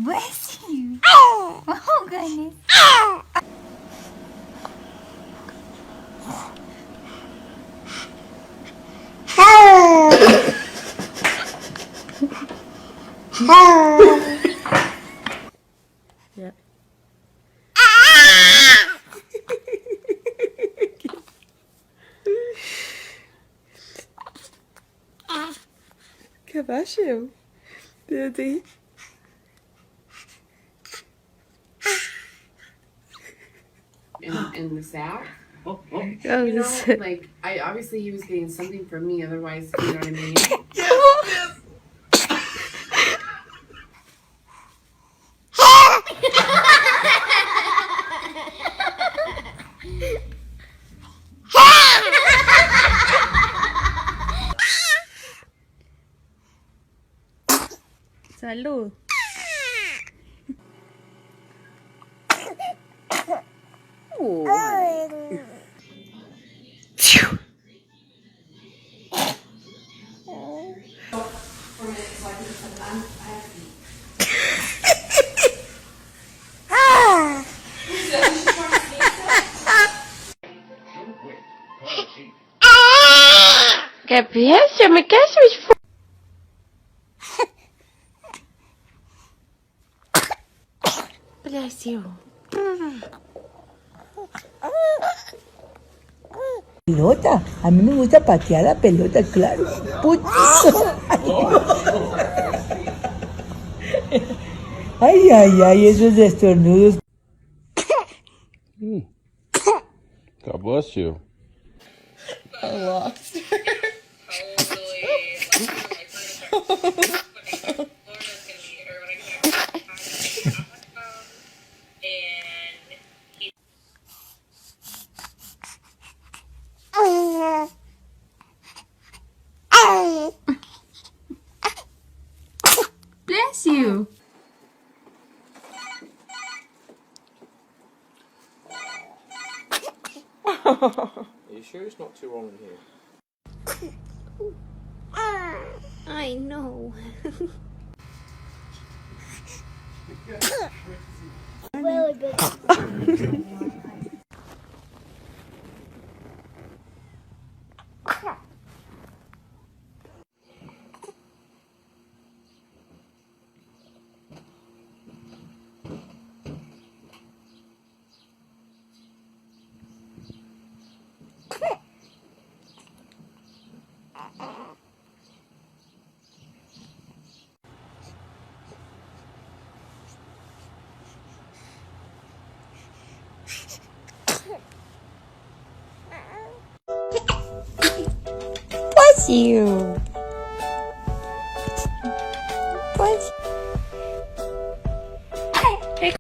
bless you. Oh, goodness. Ja. Que baixo. Daddy. In the South. Oh, You know, this. like obviously he was getting something from me. Otherwise, you know what I mean. Salud. Que piensa, me caso es Bless you. Pelota, a mí me gusta patear la pelota, claro. Ay, ay, ay, esos estornudos. God bless you. Bless you. Are you sure it's not too warm in here? I know. Really good. Bless you.